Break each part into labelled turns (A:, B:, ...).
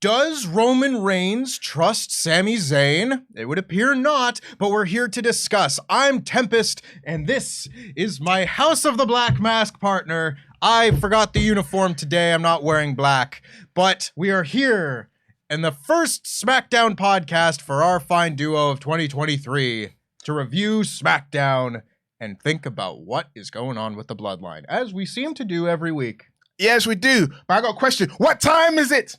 A: Does Roman Reigns trust Sami Zayn? It would appear not, but we're here to discuss. I'm Tempest, and this is my House of the Black Mask partner. I forgot the uniform today. I'm not wearing black, but we are here in the first SmackDown podcast for our fine duo of 2023 to review SmackDown and think about what is going on with the bloodline, as we seem to do every week.
B: Yes, we do. But I got a question. What time is it?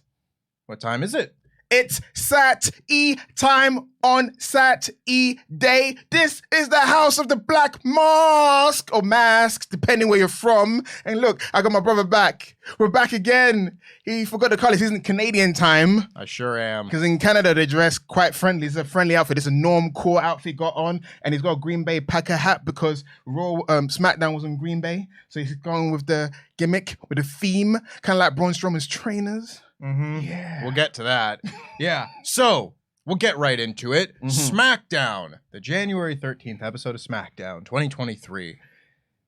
A: What time is it?
B: It's Sat-E time on Sat-E day. This is the House of the Black Mask, or Mask, depending where you're from. And look, I got my brother back. We're back again. He forgot the colours. He's in Canadian time.
A: I sure am.
B: Because in Canada, they dress quite friendly. It's a friendly outfit. It's a Norm Core outfit got on. And he's got a Green Bay Packer hat because SmackDown was in Green Bay. So he's going with the gimmick, with the theme, kind of like Braun Strowman's trainers.
A: Mm-hmm.
B: Yeah.
A: We'll get to that. Yeah. So we'll get right into it. SmackDown, the January 13th episode of SmackDown 2023.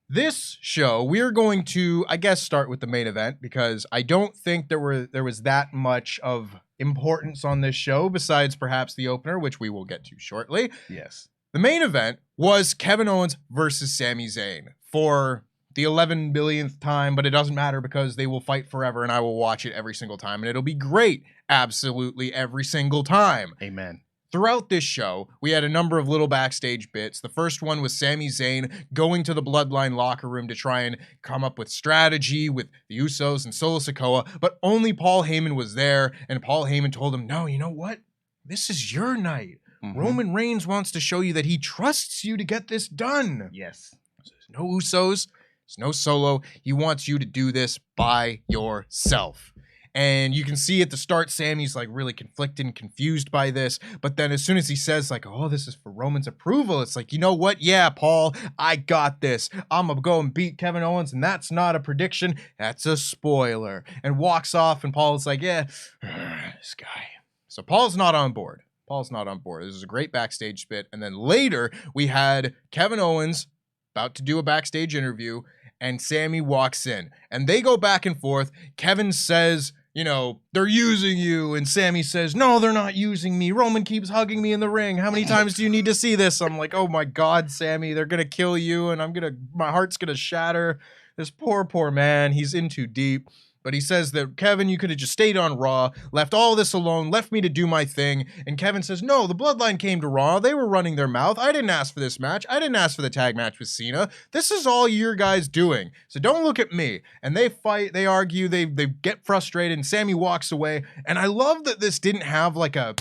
A: This show, we're going to, I guess, start with the main event because I don't think there was that much of importance on this show besides perhaps the opener, which we will get to shortly.
B: Yes.
A: The main event was Kevin Owens versus Sami Zayn for the 11 billionth time, but it doesn't matter because they will fight forever and I will watch it every single time and it'll be great absolutely every single time.
B: Amen.
A: Throughout this show, we had a number of little backstage bits. The first one was Sami Zayn going to the Bloodline locker room to try and come up with strategy with the Usos and Solo Sikoa, but only Paul Heyman was there, and Paul Heyman told him, no, you know what? This is your night. Roman Reigns wants to show you that he trusts you to get this done.
B: Yes.
A: There's no Usos. There's no Solo. He wants you to do this by yourself. And you can see at the start, Sammy's like really conflicted and confused by this. But then as soon as he says like, oh, this is for Roman's approval, it's like, you know what? Yeah, Paul, I got this. I'm going to go and beat Kevin Owens. And that's not a prediction. That's a spoiler. And walks off. And Paul's like, yeah, this guy. So Paul's not on board. Paul's not on board. This is a great backstage bit. And then later we had Kevin Owens about to do a backstage interview. And Sami walks in and they go back and forth. Kevin says, you know, they're using you. And Sami says, no, they're not using me. Roman keeps hugging me in the ring. How many times do you need to see this? I'm like, oh my God, Sami, they're going to kill you. And my heart's going to shatter. This poor man. He's in too deep. But he says that, Kevin, you could have just stayed on Raw, left all this alone, left me to do my thing. And Kevin says, no, the Bloodline came to Raw. They were running their mouth. I didn't ask for this match. I didn't ask for the tag match with Cena. This is all your guys doing. So don't look at me. And they fight, they argue, they get frustrated, and Sami walks away. And I love that this didn't have like a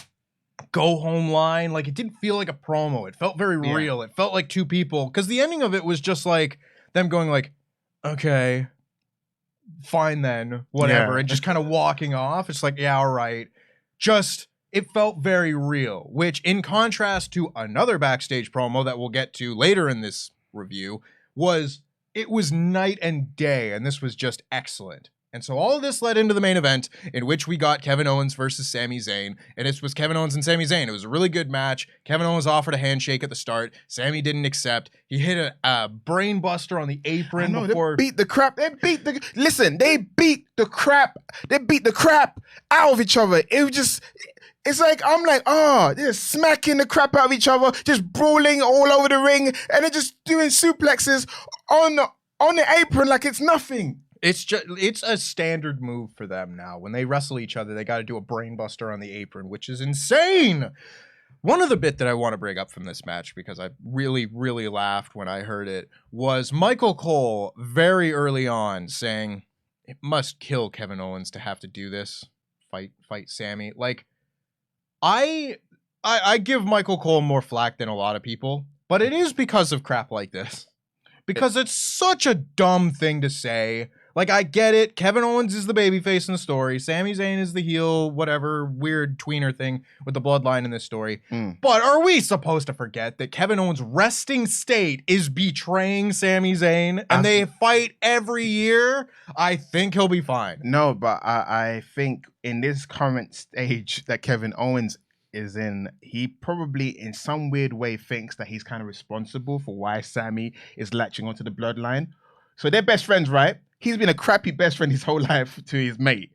A: go home line. Like, it didn't feel like a promo. It felt very real. It felt like two people. Because the ending of it was just like them going like, okay, fine then, whatever, and just kind of walking off. It's like, yeah, all right. Just, it felt very real, which in contrast to another backstage promo that we'll get to later in this review, it was night and day, and this was just excellent. And so all of this led into the main event, in which we got Kevin Owens versus Sami Zayn, and it was Kevin Owens and Sami Zayn. It was a really good match. Kevin Owens offered a handshake at the start. Sami didn't accept. He hit a brain buster on the apron before.
B: They beat the crap. They beat the crap out of each other. It was just. It's like, I'm like, they're smacking the crap out of each other, just brawling all over the ring, and they're just doing suplexes on the apron like it's nothing.
A: It's a standard move for them now. When they wrestle each other, they got to do a brain buster on the apron, which is insane. One other bit that I want to bring up from this match, because I really, really laughed when I heard it, was Michael Cole very early on saying, it must kill Kevin Owens to have to do this, fight Sami. Like, I give Michael Cole more flack than a lot of people, but it is because of crap like this. Because it's such a dumb thing to say. Like, I get it. Kevin Owens is the babyface in the story. Sami Zayn is the heel, whatever weird tweener thing with the bloodline in this story. But are we supposed to forget that Kevin Owens' resting state is betraying Sami Zayn and they fight every year? I think he'll be fine.
B: No, but I think in this current stage that Kevin Owens is in, he probably in some weird way thinks that he's kind of responsible for why Sami is latching onto the bloodline. So they're best friends, right? He's been a crappy best friend his whole life to his mate.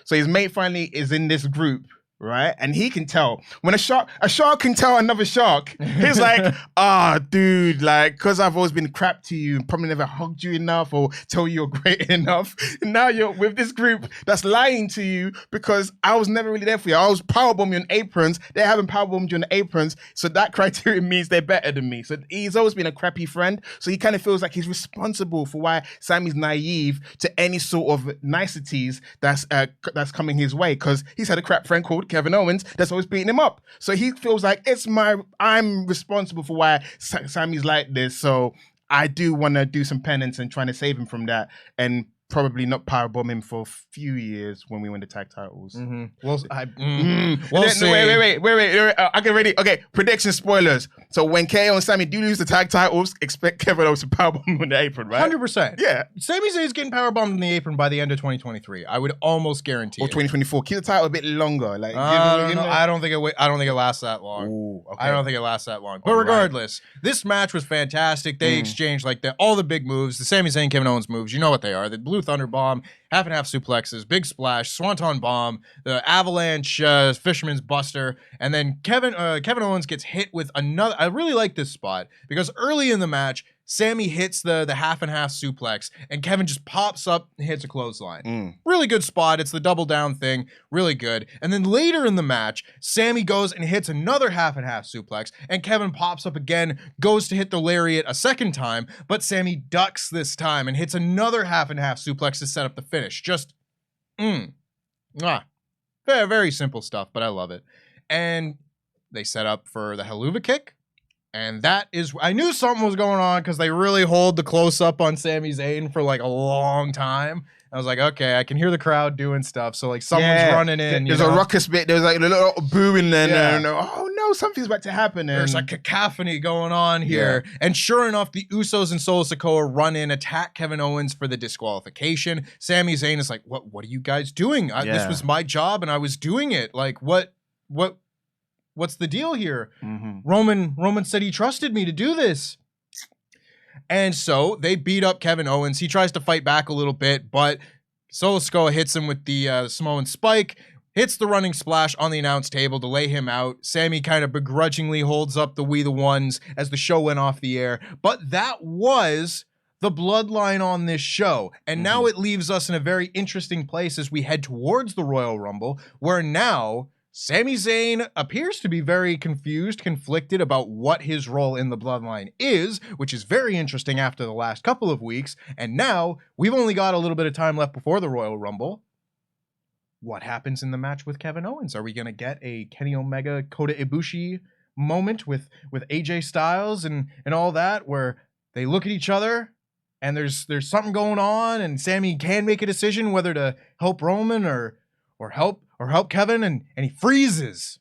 B: So his mate finally is in this group, right? And he can tell. When a shark can tell another shark, he's like, dude, like, because I've always been crap to you and probably never hugged you enough or tell you you're great enough. And now you're with this group that's lying to you because I was never really there for you. I was powerbombing you on aprons. They haven't powerbombed you on aprons. So that criteria means they're better than me. So he's always been a crappy friend. So he kind of feels like he's responsible for why Sami's naive to any sort of niceties that's coming his way, because he's had a crap friend called Kevin Owens that's always beating him up. So he feels like I'm responsible for why Sami's like this. So I do want to do some penance and trying to save him from that, and probably not powerbomb him for a few years when we win the tag titles.
A: Mm-hmm.
B: We'll
A: see.
B: Wait. I can ready. Okay, prediction spoilers. So when KO and Sami do lose the tag titles, expect Kevin Owens to powerbomb him on the apron, right?
A: 100%.
B: Yeah.
A: Sami Zayn's getting powerbombed on the apron by the end of 2023. I would almost guarantee
B: or 2024. Keep the title a bit longer. Like
A: I don't think it lasts that long.
B: Ooh, okay.
A: I don't think it lasts that long. But regardless, this match was fantastic. They exchanged like all the big moves, the Sami Zayn, Kevin Owens moves. You know what they are. The Blue Thunder Bomb, half and half suplexes, big splash, Swanton Bomb, the Avalanche, Fisherman's Buster, and then Kevin Owens gets hit with another. I really like this spot because early in the match, Sami hits the half and half suplex, and Kevin just pops up and hits a clothesline. Really good spot. It's the double down thing. Really good. And then later in the match, Sami goes and hits another half and half suplex, and Kevin pops up again, goes to hit the lariat a second time, but Sami ducks this time and hits another half and half suplex to set up the finish. Just, very, very simple stuff, but I love it. And they set up for the Helluva Kick. And that is, I knew something was going on because they really hold the close up on Sami Zayn for like a long time. I was like, okay, I can hear the crowd doing stuff. So like someone's running in.
B: There's a ruckus bit. There's like a little booing and oh no, something's about to happen.
A: There's a cacophony going on here. Yeah. And sure enough, the Usos and Solo Sikoa run in, attack Kevin Owens for the disqualification. Sami Zayn is like, what are you guys doing? This was my job and I was doing it. Like what's the deal here? Roman said he trusted me to do this. And so they beat up Kevin Owens. He tries to fight back a little bit, but Solo Sikoa hits him with the Samoan spike, hits the running splash on the announce table to lay him out. Sami kind of begrudgingly holds up the We the Ones as the show went off the air. But that was the bloodline on this show. And now it leaves us in a very interesting place as we head towards the Royal Rumble, where now Sami Zayn appears to be very conflicted about what his role in the bloodline is, which is very interesting after the last couple of weeks. And now we've only got a little bit of time left before the Royal Rumble. What happens in the match with Kevin Owens? Are we going to get a Kenny Omega, Kota Ibushi moment with AJ Styles and all that, where they look at each other and there's something going on and Sami can make a decision whether to help Roman or help Kevin, and he freezes.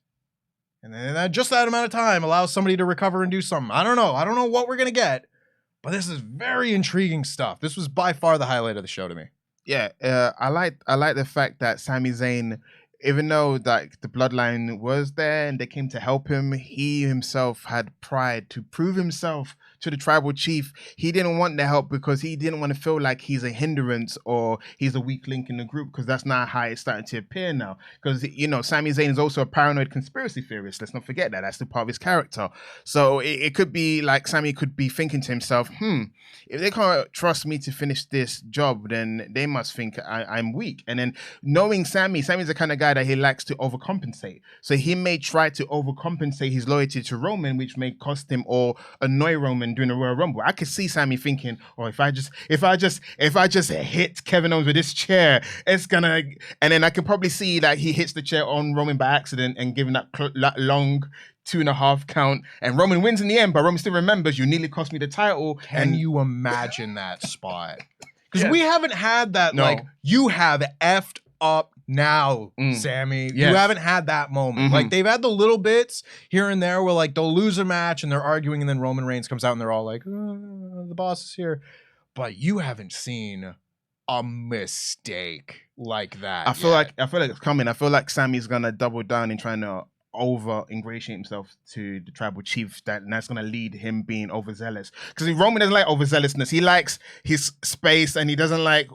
A: And then just that amount of time allows somebody to recover and do something. I don't know what we're going to get, but this is very intriguing stuff. This was by far the highlight of the show to me.
B: Yeah, I like the fact that Sami Zayn, even though like the bloodline was there and they came to help him, he himself had pride to prove himself to the tribal chief. He didn't want the help because he didn't want to feel like he's a hindrance or he's a weak link in the group, because that's not how it's starting to appear now. Because, Sami Zayn is also a paranoid conspiracy theorist. Let's not forget that. That's the part of his character. So it could be like Sami could be thinking to himself, if they can't trust me to finish this job, then they must think I'm weak. And then knowing Sami's the kind of guy that he likes to overcompensate. So he may try to overcompensate his loyalty to Roman, which may cost him or annoy Roman during the Royal Rumble. I could see Sami thinking, if I just hit Kevin Owens with this chair, it's gonna, and then I can probably see that he hits the chair on Roman by accident and giving that long 2.5 count, and Roman wins in the end, but Roman still remembers, you nearly cost me the title.
A: Can you imagine that spot? Because we haven't had that, like, you have effed up now, Sami. Yes. You haven't had that moment. Like, they've had the little bits here and there where, like, they'll lose a match and they're arguing, and then Roman Reigns comes out and they're all like, the boss is here. But you haven't seen a mistake like that.
B: I feel like it's coming. I feel like Sami's gonna double down in trying to over ingratiate himself to the tribal chief, and that's going to lead him being overzealous, because Roman doesn't like overzealousness. He likes his space and he doesn't like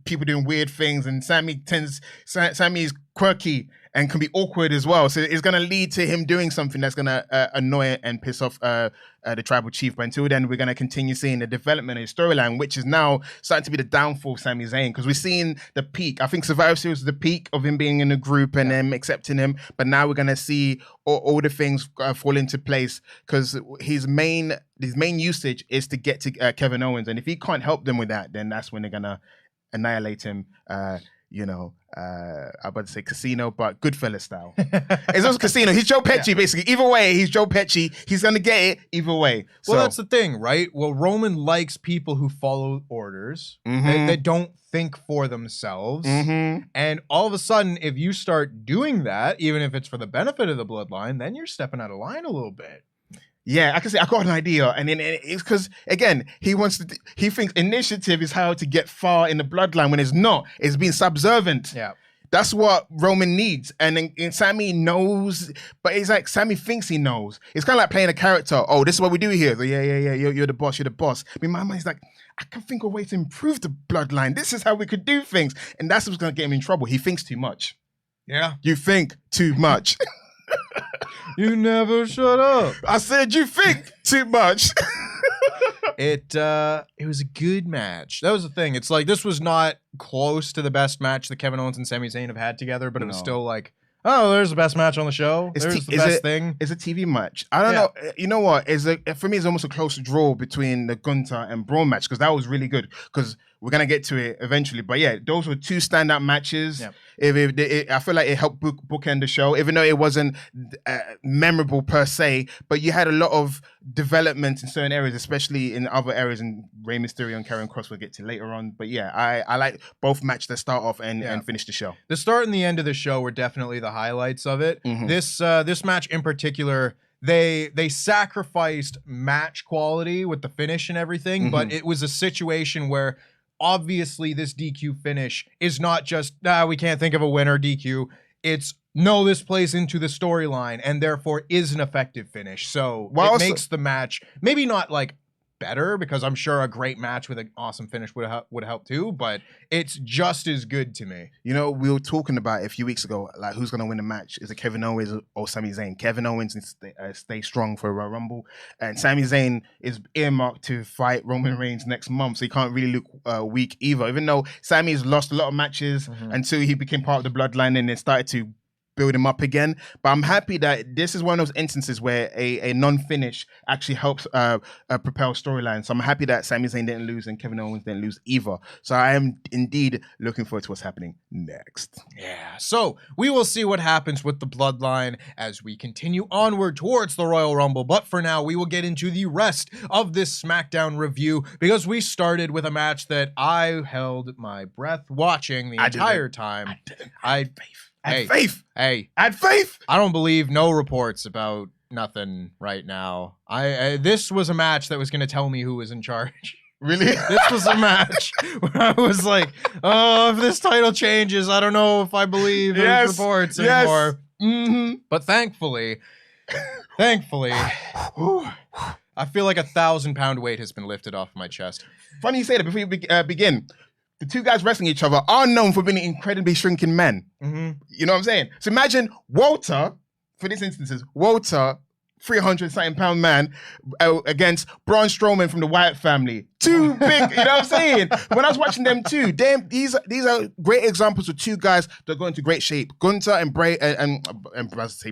B: people doing weird things, and Sammy's quirky and can be awkward as well. So it's going to lead to him doing something that's going to annoy and piss off the tribal chief. But until then, we're going to continue seeing the development of his storyline, which is now starting to be the downfall of Sami Zayn, because we've seen the peak. I think Survivor Series was the peak of him being in a group and them accepting him. But now we're going to see all the things fall into place, because his main usage is to get to Kevin Owens. And if he can't help them with that, then that's when they're going to annihilate him. I'm about to say Casino, but Goodfellas style. It's also Casino. He's Joe Pesci, basically. Either way, he's Joe Pesci. He's gonna get it either way.
A: Well, that's the thing, right? Well, Roman likes people who follow orders. They don't think for themselves. And all of a sudden, if you start doing that, even if it's for the benefit of the bloodline, then you're stepping out of line a little bit.
B: Yeah, I can say I got an idea, and then it's because again he thinks initiative is how to get far in the bloodline when it's not. It's being subservient.
A: Yeah,
B: that's what Roman needs, and then Sami knows, but it's like Sami thinks he knows. It's kind of like playing a character. Oh, this is what we do here. So, yeah. You're the boss. You're the boss. I mean, my mind's like, I can think of ways to improve the bloodline. This is how we could do things, and that's what's going to get him in trouble. He thinks too much.
A: Yeah,
B: you think too much.
A: You never shut up.
B: I said you think too much.
A: It was a good match. That was the thing. It's like, this was not close to the best match that Kevin Owens and Sami Zayn have had together, but it was still like, oh, there's the best match on the show. There's the best thing.
B: It's a TV match. I don't know. You know what? For me, it's almost a close draw between the Gunther and Braun match, because that was really good. Because we're gonna get to it eventually, but yeah, those were two standout matches. Yep. I feel like it helped bookend the show, even though it wasn't memorable per se. But you had a lot of development in certain areas, especially in other areas. And Rey Mysterio and Karrion Kross we'll get to later on. But yeah, I like both matches that start off and finish the show.
A: The start and the end of the show were definitely the highlights of it. This match in particular, they sacrificed match quality with the finish and everything, but it was a situation where obviously this DQ finish is not just, we can't think of a winner DQ. It's, no, this plays into the storyline and therefore is an effective finish. So it makes the match maybe not like better, because I'm sure a great match with an awesome finish would help too, but it's just as good to me.
B: You know, we were talking about it a few weeks ago, like who's going to win the match? Is it Kevin Owens or Sami Zayn? Kevin Owens needs to stay strong for a Royal Rumble, and Sami Zayn is earmarked to fight Roman Reigns next month, so he can't really look weak either, even though Sami's lost a lot of matches until he became part of the bloodline and then started to build him up again. But I'm happy that this is one of those instances where a non-finish actually helps propel storyline. So I'm happy that Sami Zayn didn't lose and Kevin Owens didn't lose either. So I am indeed looking forward to what's happening next.
A: Yeah, so we will see what happens with the bloodline as we continue onward towards the Royal Rumble. But for now, we will get into the rest of this SmackDown review, because we started with a match that I held my breath watching the entire time.
B: I had faith. I had faith.
A: I don't believe no reports about nothing right now. This was a match that was going to tell me who was in charge.
B: Really?
A: This was a match where I was like, oh, if this title changes, I don't know if I believe those reports anymore. But thankfully, I feel like 1,000-pound weight has been lifted off my chest.
B: Funny you say that. Before you begin, the two guys wrestling each other are known for being incredibly shrinking men. You know what I'm saying? So imagine Walter, for this instance, 300-something-pound man against Braun Strowman from the Wyatt family. Too big, you know what I'm saying? When I was watching them too, these are great examples of two guys that go into great shape. Gunther and Bray, and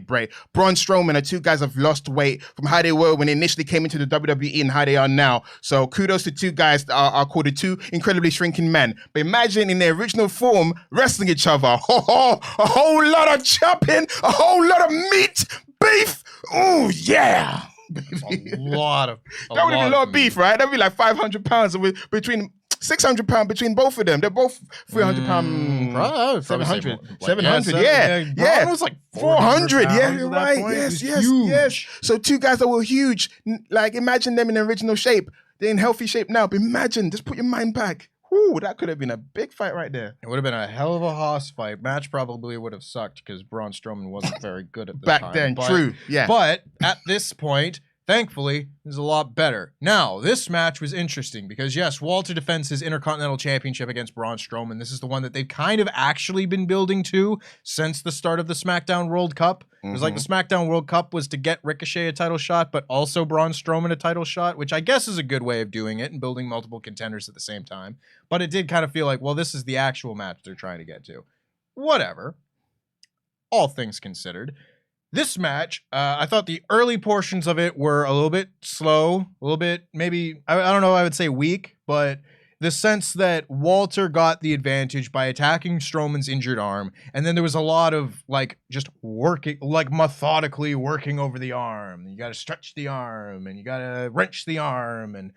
B: Bray, Braun Strowman are two guys that have lost weight from how they were when they initially came into the WWE and how they are now. So kudos to two guys that are called the two incredibly shrinking men. But imagine in their original form, wrestling each other. A whole lot of chopping, a whole lot of meat, beef. Oh yeah.
A: A lot of
B: that would be a lot of beef, right? That'd be like 500 pounds between 600 pounds between both of them. They're both 300 pounds. 700. 700. Yeah.
A: It was like
B: 400. Yeah, you're right. Yes. So two guys that were huge. Like imagine them in original shape. They're in healthy shape now. But imagine, just put your mind back. Ooh, that could have been a big fight right there.
A: It would have been a hell of a hoss fight. Match probably would have sucked because Braun Strowman wasn't very good at the
B: back
A: time.
B: then. True, yeah.
A: But at this point, Thankfully, it's a lot better. Now, this match was interesting because, yes, Walter defends his Intercontinental Championship against Braun Strowman. This is the one that they've kind of actually been building to since the start of the SmackDown World Cup. It was like the SmackDown World Cup was to get Ricochet a title shot, but also Braun Strowman a title shot, which I guess is a good way of doing it and building multiple contenders at the same time. But it did kind of feel like, well, this is the actual match they're trying to get to. Whatever. All things considered. This match, I thought the early portions of it were a little bit slow, a little bit, maybe, I don't know, I would say weak, but the sense that Walter got the advantage by attacking Strowman's injured arm, and then there was a lot of, like, just working, like, methodically working over the arm. You gotta stretch the arm, and you gotta wrench the arm, and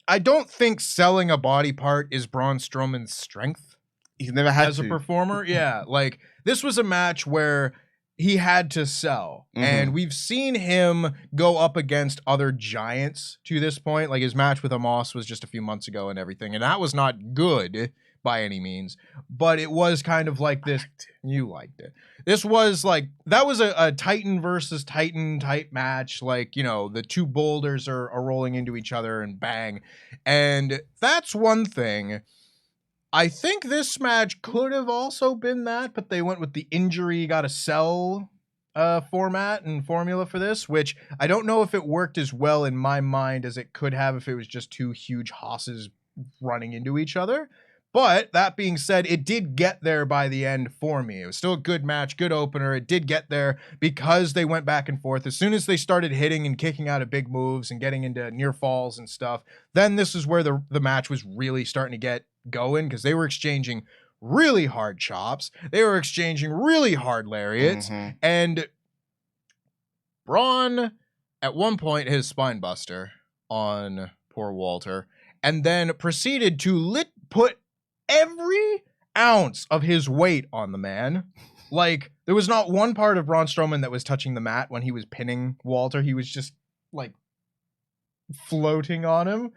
A: I don't think selling a body part is Braun Strowman's strength.
B: He's never had
A: as a performer. Yeah, like, this was a match where he had to sell. And we've seen him go up against other giants to this point. Like his match with Amos was just a few months ago and everything. And that was not good by any means. But it was kind of like this. You liked it. This was like, that was a Titan versus Titan type match. Like, you know, the two boulders are rolling into each other and bang. And that's one thing. I think this match could have also been that, but they went with the injury gotta sell format and formula for this, which I don't know if it worked as well in my mind as it could have if it was just two huge hosses running into each other. But that being said, it did get there by the end for me. It was still a good match, good opener. It did get there because they went back and forth. As soon as they started hitting and kicking out of big moves and getting into near falls and stuff, then this is where the match was really starting to get going because they were exchanging really hard chops. They were exchanging really hard lariats. And Braun, at one point, hit a spine buster on poor Walter and then proceeded to put every ounce of his weight on the man. Like, there was not one part of Braun Strowman that was touching the mat when he was pinning Walter. He was just, like, floating on him.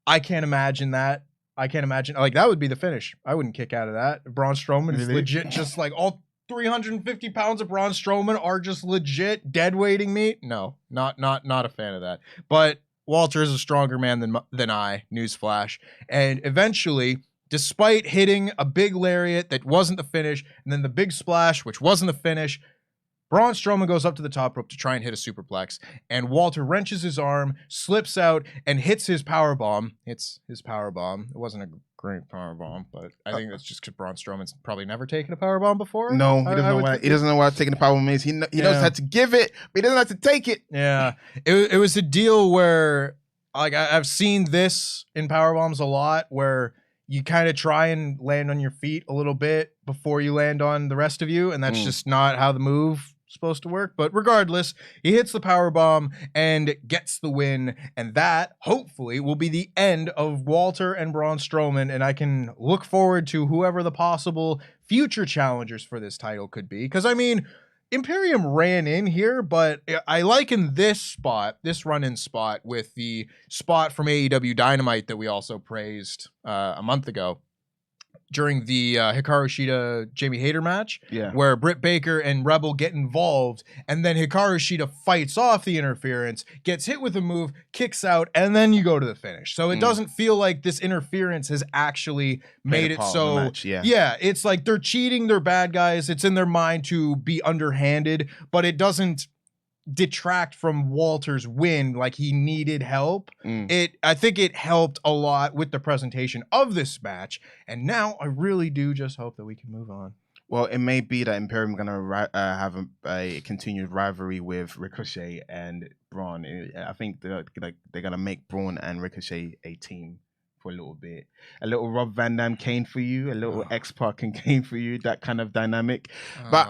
A: I can't imagine that. Like, that would be the finish. I wouldn't kick out of that. Braun Strowman is legit just, like, all 350 pounds of Braun Strowman are just legit dead weighting me. No, not a fan of that. But Walter is a stronger man than I, newsflash. And eventually, despite hitting a big lariat that wasn't the finish, and then the big splash, which wasn't the finish, Braun Strowman goes up to the top rope to try and hit a superplex, and Walter wrenches his arm, slips out, and hits his powerbomb. Hits his powerbomb. It wasn't a great powerbomb, but I think that's just because Braun Strowman's probably never taken a powerbomb before.
B: No, he doesn't know what taking the powerbomb is. He knows how to give it, but he doesn't know how to take it.
A: Yeah. It was a deal where, like, I've seen this in powerbombs a lot, where you kind of try and land on your feet a little bit before you land on the rest of you, and that's just not how the move is supposed to work. But regardless, he hits the powerbomb and gets the win, and that, hopefully, will be the end of Walter and Braun Strowman, and I can look forward to whoever the possible future challengers for this title could be. Because, I mean, Imperium ran in here, but I liken this run-in spot with the spot from AEW Dynamite that we also praised a month ago during the Hikaru Shida Jamie Hayter match, where Britt Baker and Rebel get involved, and then Hikaru Shida fights off the interference, gets hit with a move, kicks out, and then you go to the finish. So it doesn't feel like this interference has actually made it so. Yeah, it's like they're cheating, they're bad guys. It's in their mind to be underhanded, but it doesn't detract from Walter's win. Like, he needed help. I think it helped a lot with the presentation of this match, and now I really do just hope that we can move on.
B: Well, it may be that Imperium gonna have a continued rivalry with Ricochet and Braun. I think they're gonna make Braun and Ricochet a team for a little bit. A little Rob Van Dam Kane for you, a little X-Pac and Kane for you, that kind of dynamic. But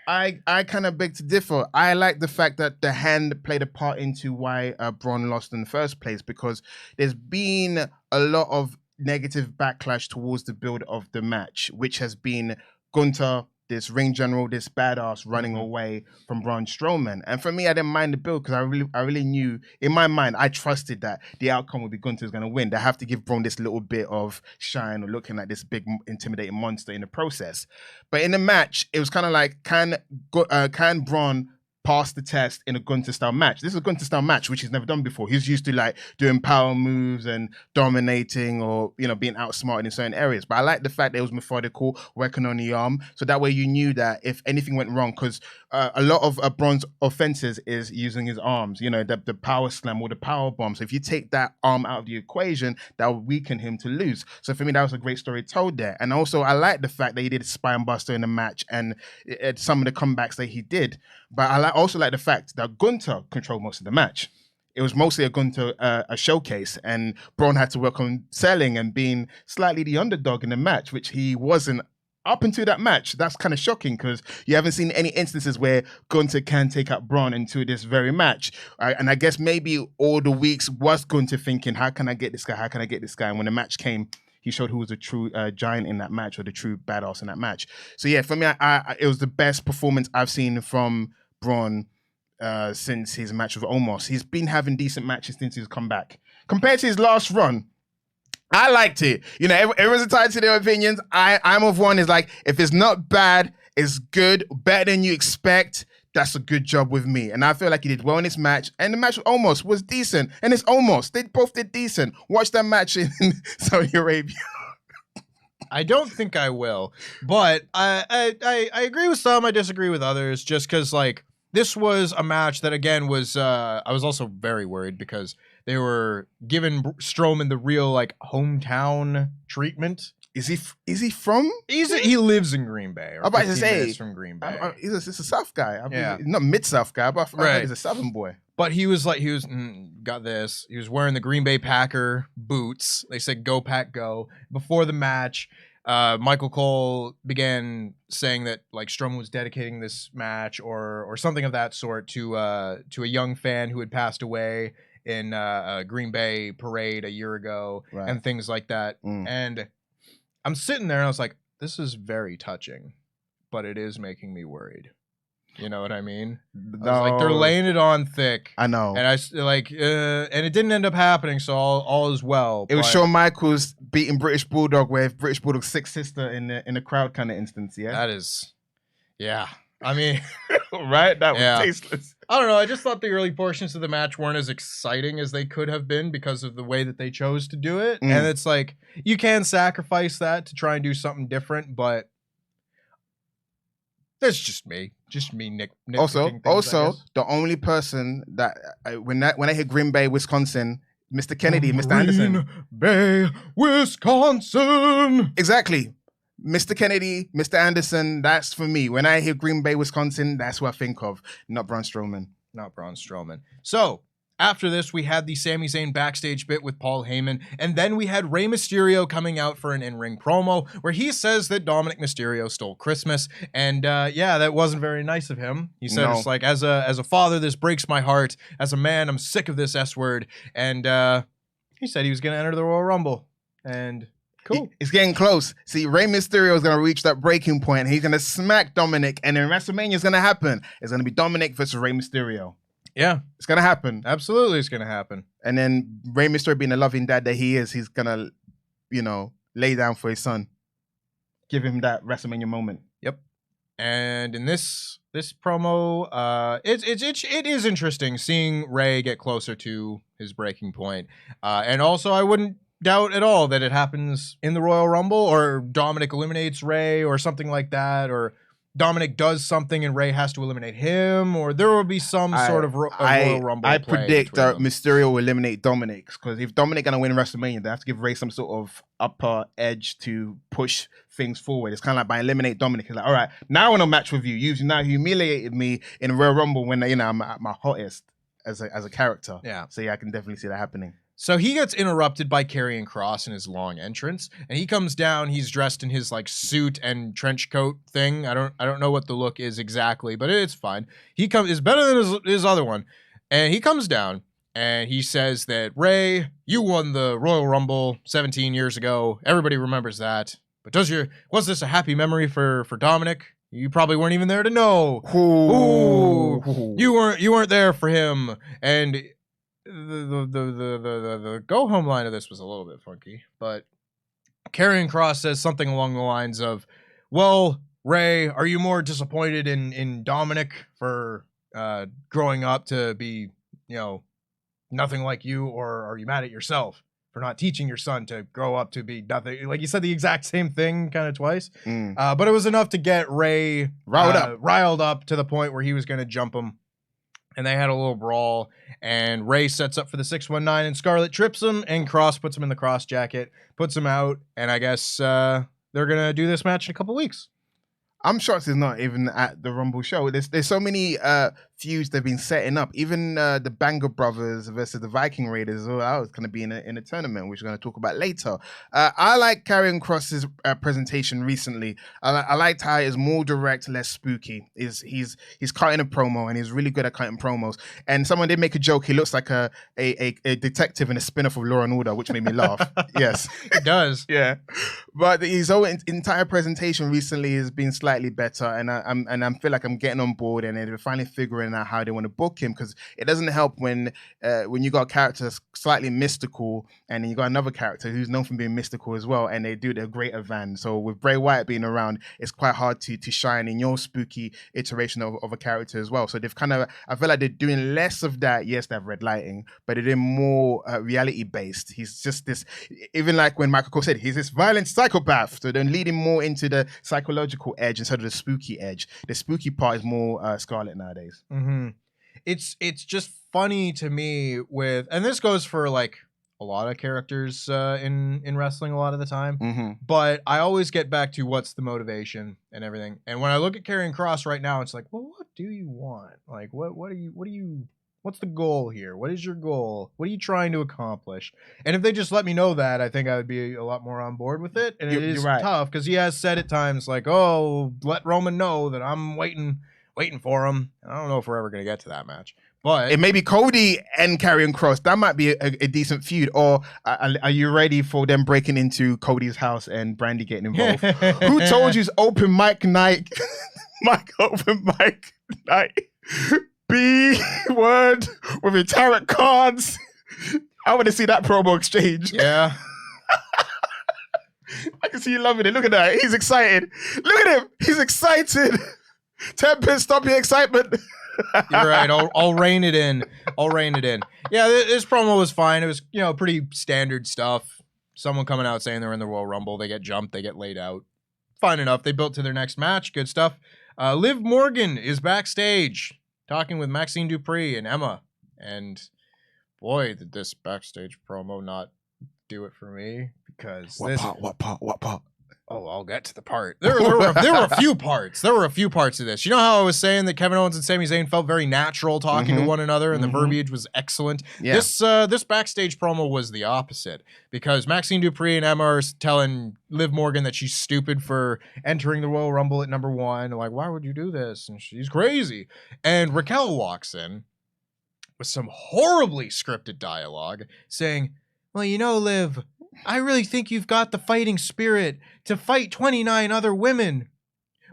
B: I kind of beg to differ. I like the fact that the hand played a part into why Braun lost in the first place, because there's been a lot of negative backlash towards the build of the match, which has been Gunther, this ring general, this badass running away from Braun Strowman. And for me, I didn't mind the build because I really knew, in my mind, I trusted that the outcome would be Gunther's going to win. They have to give Braun this little bit of shine or looking like this big intimidating monster in the process. But in the match, it was kind of like, can Braun passed the test in a Gunther style match. This is a Gunther style match, which he's never done before. He's used to like doing power moves and dominating or, you know, being outsmarted in certain areas. But I like the fact that it was methodical, working on the arm. So that way you knew that if anything went wrong, because a lot of Braun's offenses is using his arms, you know, the power slam or the power bomb. So if you take that arm out of the equation, that would weaken him to lose. So for me, that was a great story told there. And also I like the fact that he did a spine buster in the match and some of the comebacks that he did. But I also like the fact that Gunther controlled most of the match. It was mostly a Gunther a showcase, and Braun had to work on selling and being slightly the underdog in the match, which he wasn't up until that match. That's kind of shocking because you haven't seen any instances where Gunther can take out Braun into this very match. And I guess maybe all the weeks was Gunther thinking, how can I get this guy? How can I get this guy? And when the match came, he showed who was a true giant in that match, or the true badass in that match. So yeah, for me, it was the best performance I've seen from Braun since his match with Omos. He's been having decent matches since he's come back. Compared to his last run, I liked it. You know, everyone's entitled to their opinions. I'm of one is like, if it's not bad, it's good, better than you expect. That's a good job with me. And I feel like he did well in this match. And the match with Omos was decent. And it's Omos. They both did decent. Watch that match in Saudi Arabia.
A: I don't think I will. But I agree with some. I disagree with others. Just because, like, this was a match that, again, was... I was also very worried because they were giving Strowman the real, like, hometown treatment.
B: Is he from?
A: He lives in Green Bay.
B: I'm about to say
A: from Green Bay.
B: He's a South guy.
A: Yeah.
B: Not mid-South guy, but
A: right.
B: He's a Southern boy.
A: But he was got this. He was wearing the Green Bay Packer boots. They said "Go Pack Go" before the match. Michael Cole began saying that like Strowman was dedicating this match or something of that sort to a young fan who had passed away in a Green Bay parade a year ago, right, and things like that. And I'm sitting there and I was like, this is very touching, but it is making me worried. You know what I mean? No. I was like, they're laying it on thick.
B: I know.
A: And I like, and it didn't end up happening, so all is well.
B: It was Shawn Michaels beating British Bulldog with British Bulldog's sick sister in the crowd kind of instance, yeah?
A: That is, yeah. I mean,
B: right? That was tasteless.
A: I don't know. I just thought the early portions of the match weren't as exciting as they could have been because of the way that they chose to do it. And it's like, you can sacrifice that to try and do something different, but that's just me. Just me, Nick.
B: Also, the only person that when I hear Green Bay, Wisconsin, Mr. Kennedy, Mr. Anderson.
A: Bay, Wisconsin.
B: Exactly. Mr. Kennedy, Mr. Anderson, that's for me. When I hear Green Bay, Wisconsin, that's what I think of. Not Braun Strowman.
A: Not Braun Strowman. So, after this, we had the Sami Zayn backstage bit with Paul Heyman, and then we had Rey Mysterio coming out for an in-ring promo where he says that Dominic Mysterio stole Christmas, and yeah, that wasn't very nice of him. He said, it's like, as a father, this breaks my heart. As a man, I'm sick of this S-word, and he said he was going to enter the Royal Rumble, and... Cool.
B: It's getting close. See, Rey Mysterio is going to reach that breaking point, and he's going to smack Dominic, and then WrestleMania is going to happen. It's going to be Dominic versus Rey Mysterio.
A: Yeah.
B: It's going to happen.
A: Absolutely, it's going to happen.
B: And then Rey Mysterio, being the loving dad that he is, he's going to, you know, lay down for his son. Give him that WrestleMania moment.
A: Yep. And in this promo, it is interesting seeing Rey get closer to his breaking point. And also, I wouldn't doubt at all that it happens in the Royal Rumble, or Dominic eliminates Rey or something like that, or Dominic does something and Rey has to eliminate him, or there will be some sort of Royal Rumble.
B: I predict that Mysterio will eliminate Dominic, because if Dominic gonna win WrestleMania, they have to give Rey some sort of upper edge to push things forward. It's kind of like by eliminate Dominic, it's like, all right, now I want to match with you. You've now humiliated me in Royal Rumble when I'm at my hottest as a character.
A: Yeah.
B: So yeah, I can definitely see that happening.
A: So he gets interrupted by Karrion Kross in his long entrance, and he comes down. He's dressed in his like suit and trench coat thing. I don't know what the look is exactly, but it's fine. He is better than his other one, and he comes down and he says that Rey, you won the Royal Rumble 17 years ago. Everybody remembers that. But was this a happy memory for Dominic? You probably weren't even there to know. Ooh. You weren't there for him, and the go home line of this was a little bit funky, but Karrion Kross says something along the lines of, well, Rey, are you more disappointed in Dominic for growing up to be, nothing like you, or are you mad at yourself for not teaching your son to grow up to be nothing? Like, you said the exact same thing kind of twice. But it was enough to get Rey riled up to the point where he was going to jump him. And they had a little brawl, and Rey sets up for the 619, and Scarlett trips him, and Cross puts him in the cross jacket, puts him out, and I guess they're going to do this match in a couple weeks.
B: I'm shocked it's not even at the Rumble show. There's so many feuds they've been setting up. Even the Banger Brothers versus the Viking Raiders. Oh, that was going to be in a tournament, which we're going to talk about later. I like Karrion Kross's presentation recently. I liked how it's more direct, less spooky. He's cutting a promo, and he's really good at cutting promos. And someone did make a joke. He looks like a detective in a spin-off of Law and Order, which made me laugh. Yes,
A: it does.
B: Yeah, but his whole entire presentation recently has been slightly better, and I feel like I'm getting on board, and they're finally figuring out how they want to book him, because it doesn't help when you got a character that's slightly mystical, and then you got another character who's known for being mystical as well, and they do the greater than. So with Bray Wyatt being around, it's quite hard to shine in your spooky iteration of a character as well. So they've I feel like they're doing less of that. Yes, they have red lighting, but they're doing more reality based. He's just this, even like when Michael Cole said, he's this violent psychopath. So they're leading more into the psychological edge instead of the spooky edge. The spooky part is more Scarlet nowadays.
A: Mm-hmm. It's just funny to me and this goes for like a lot of characters in wrestling a lot of the time, but I always get back to what's the motivation and everything. And when I look at Karrion Kross right now, it's like, well, what do you want? Like, what's the goal here? What is your goal? What are you trying to accomplish? And if they just let me know that, I think I would be a lot more on board with it. And it is tough, because he has said at times like, oh, let Roman know that I'm waiting for him. I don't know if we're ever going to get to that match. But
B: it may be Cody and Karrion Kross. That might be a decent feud. Or are you ready for them breaking into Cody's house and Brandy getting involved? Who told you it's open mic night? Open mic night. B word with your tarot cards. I want to see that promo exchange.
A: Yeah.
B: I can see you loving it. Look at that. He's excited. Look at him. He's excited. Tempest, stop your excitement.
A: You're right. I'll rein it in. Yeah, this promo was fine. It was, pretty standard stuff. Someone coming out saying they're in the Royal Rumble. They get jumped. They get laid out. Fine enough. They built to their next match. Good stuff. Liv Morgan is backstage talking with Maxine Dupree and Emma. And boy, did this backstage promo not do it for me. Because
B: What part?
A: Oh, I'll get to the part. There were a few parts. There were a few parts of this. You know how I was saying that Kevin Owens and Sami Zayn felt very natural talking to one another, and the verbiage was excellent? Yeah. This backstage promo was the opposite, because Maxine Dupree and Emma are telling Liv Morgan that she's stupid for entering the Royal Rumble at number 1. Like, why would you do this? And she's crazy. And Raquel walks in with some horribly scripted dialogue saying, well, Liv, I really think you've got the fighting spirit to fight 29 other women.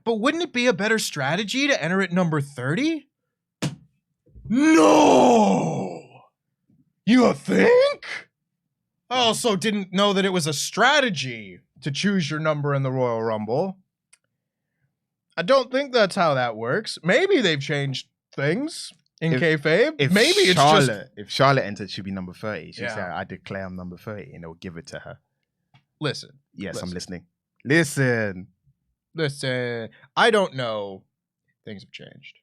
A: But wouldn't it be a better strategy to enter at number 30? No! You think? I also didn't know that it was a strategy to choose your number in the Royal Rumble. I don't think that's how that works. Maybe they've changed things. In kayfabe,
B: if Charlotte entered, she'd be number 30. She'd say, I declare I'm number 30, and they'll give it to her.
A: Listen.
B: Yes, I'm listening. Listen.
A: I don't know. Things have changed.